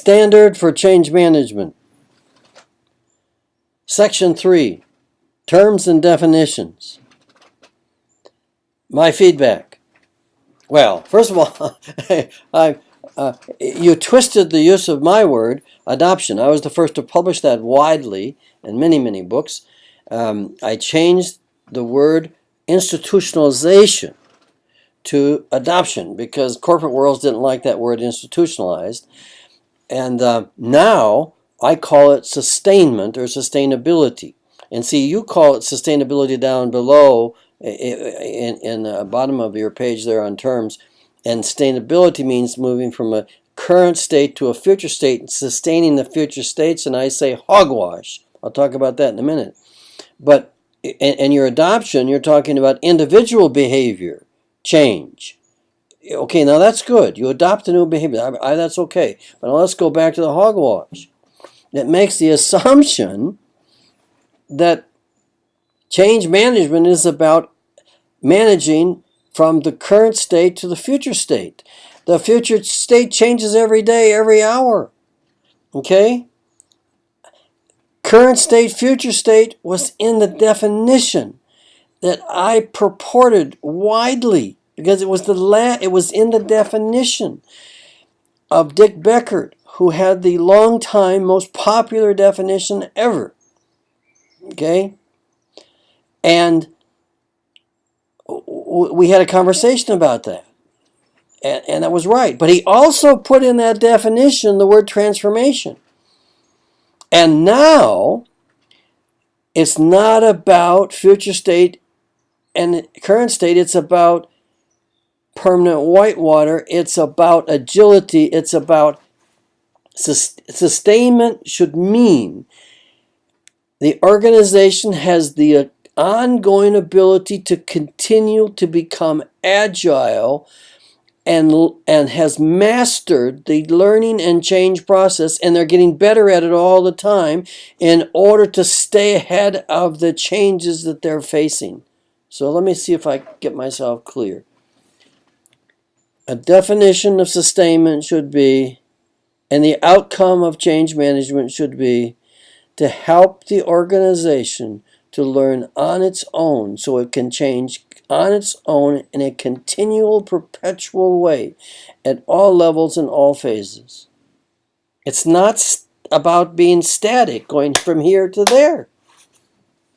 Standard for change management. Section 3, terms and definitions. My feedback. Well, first of all, you twisted the use of my word, adoption. I was the first to publish that widely in many, many books. I changed the word institutionalization to adoption because corporate worlds didn't like that word institutionalized. And now I call it sustainment or sustainability. And see, you call it sustainability down below in the bottom of your page there on terms. And sustainability means moving from a current state to a future state and sustaining the future states. And I say hogwash. I'll talk about that in a minute. But in your adoption, you're talking about individual behavior change. Okay, now that's good. You adopt a new behavior. That's okay. But now let's go back to the hogwash. It makes the assumption that change management is about managing from the current state to the future state. The future state changes every day, every hour. Okay? Current state, future state was in the definition that I purported widely because it was in the definition of Dick Beckert, who had the long time most popular definition ever. Okay? And we had a conversation about that. And that was right. But he also put in that definition the word transformation. And now it's not about future state and current state. It's about permanent whitewater. It's about agility. It's about sustainment should mean the organization has the ongoing ability to continue to become agile and has mastered the learning and change process, and they're getting better at it all the time in order to stay ahead of the changes that they're facing. So let me see if I get myself clear. A definition of sustainment should be, and the outcome of change management should be, to help the organization to learn on its own so it can change on its own in a continual, perpetual way at all levels and all phases. It's not about being static, going from here to there.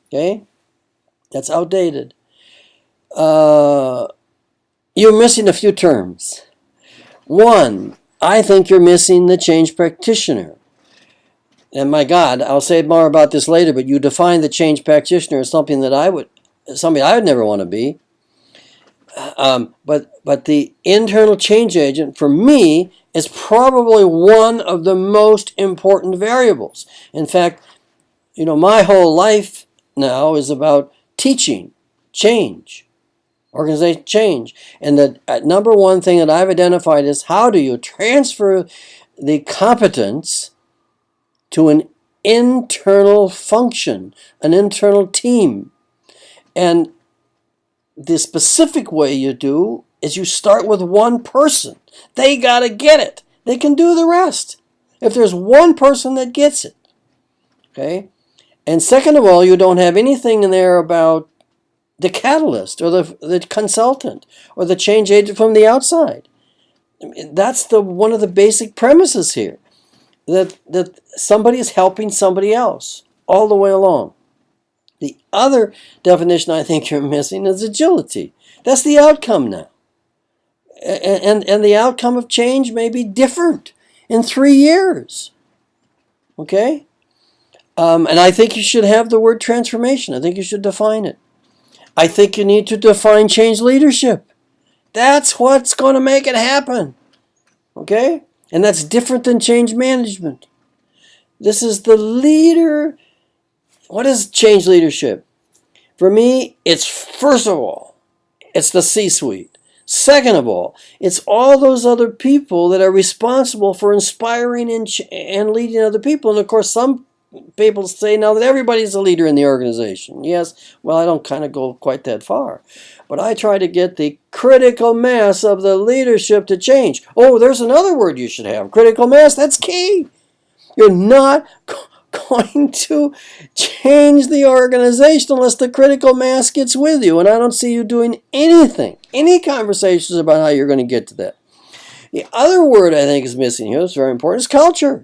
Okay? That's outdated. You're missing a few terms. One, I think you're missing the change practitioner. And my God, I'll say more about this later, but you define the change practitioner as something that I would never want to be. But the internal change agent, for me, is probably one of the most important variables. In fact, my whole life now is about teaching change, organization change. And the number one thing that I've identified is how do you transfer the competence to an internal function, an internal team. And the specific way you do is you start with one person. They got to get it. They can do the rest if there's one person that gets it. Okay? And second of all, you don't have anything in there about the catalyst or the consultant or the change agent from the outside. That's one of the basic premises here. That somebody is helping somebody else all the way along. The other definition I think you're missing is agility. That's the outcome now. And the outcome of change may be different in 3 years. Okay? And I think you should have the word transformation. I think you should define it. I think you need to define change leadership. That's what's going to make it happen. Okay? And that's different than change management. This is the leader. What is change leadership? For me, it's first of all, it's the C-suite. Second of all, it's all those other people that are responsible for inspiring and leading other people. And of course, some people say now that everybody's a leader in the organization. Yes, well, I don't kind of go quite that far. But I try to get the critical mass of the leadership to change. Oh, there's another word you should have. Critical mass, that's key. You're not going to change the organization unless the critical mass gets with you. And I don't see you doing anything, any conversations about how you're going to get to that. The other word I think is missing here, that's very important, is culture.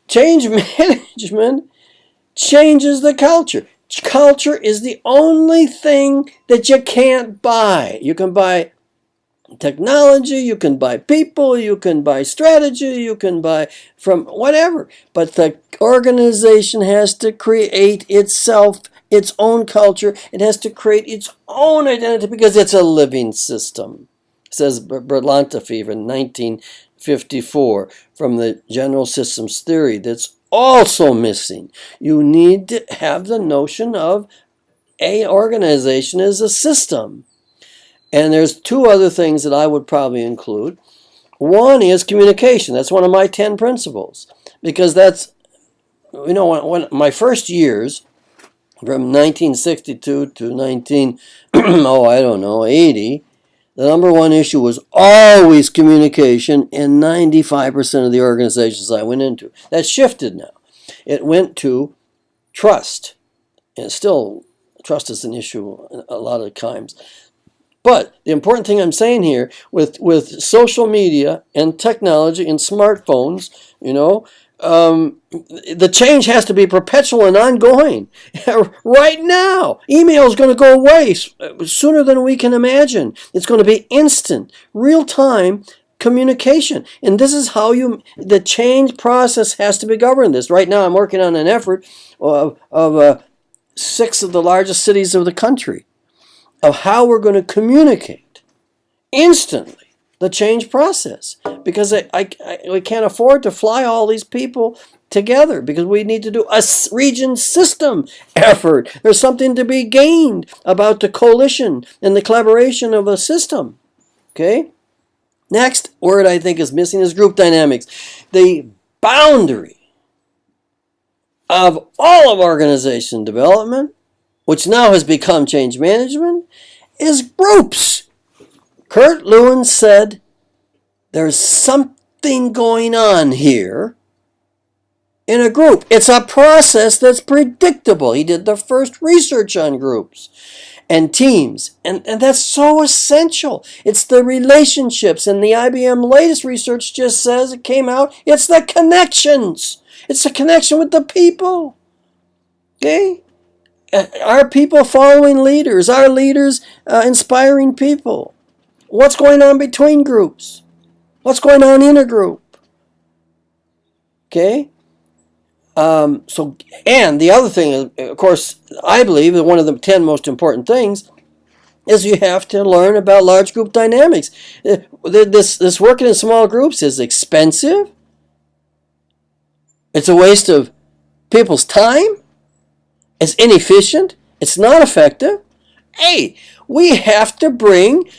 Change management changes the culture. Culture is the only thing that you can't buy. You can buy technology, you can buy people, you can buy strategy, you can buy from whatever. But the organization has to create itself, its own culture. It has to create its own identity because it's a living system. Says Berlanti in 1954 from the general systems theory that's also missing. You need to have the notion of an organization as a system. And there's two other things that I would probably include. One is communication. That's one of my 10 principles. Because that's, when my first years, from 1962 to 80, the number one issue was always communication in 95% of the organizations I went into. That shifted now. It went to trust. And still, trust is an issue a lot of times. But the important thing I'm saying here, with social media and technology and smartphones, the change has to be perpetual and ongoing. Right now, email is going to go away sooner than we can imagine. It's going to be instant, real-time communication. And this is how the change process has to be governed. Right now, I'm working on an effort of 6 of the largest cities of the country of how we're going to communicate instantly the change process, because we can't afford to fly all these people together, because we need to do a region system effort. There's something to be gained about the coalition and the collaboration of a system. Okay? Next word I think is missing is group dynamics. The boundary of all of organization development, which now has become change management, is groups. Kurt Lewin said, there's something going on here in a group. It's a process that's predictable. He did the first research on groups and teams, and that's so essential. It's the relationships, and the IBM latest research just says, it came out, it's the connections. It's the connection with the people. Okay? Are people following leaders? Are leaders inspiring people? What's going on between groups? What's going on in a group? Okay? And the other thing, of course, I believe that one of the 10 most important things is you have to learn about large group dynamics. This working in small groups is expensive. It's a waste of people's time. It's inefficient. It's not effective. Hey, we have to bring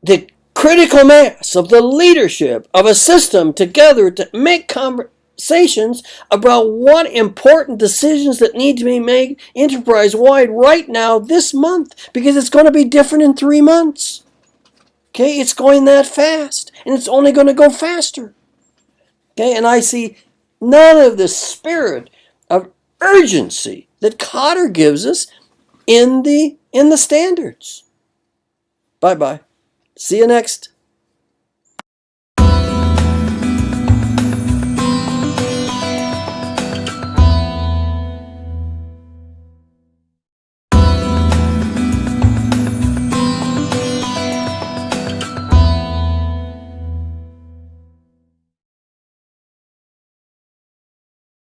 the critical mass of the leadership of a system together to make conversations about what important decisions that need to be made enterprise-wide right now this month, because it's going to be different in 3 months. Okay, it's going that fast, and it's only going to go faster. Okay, and I see none of the spirit of urgency that Cotter gives us in the standards. Bye-bye. See you next.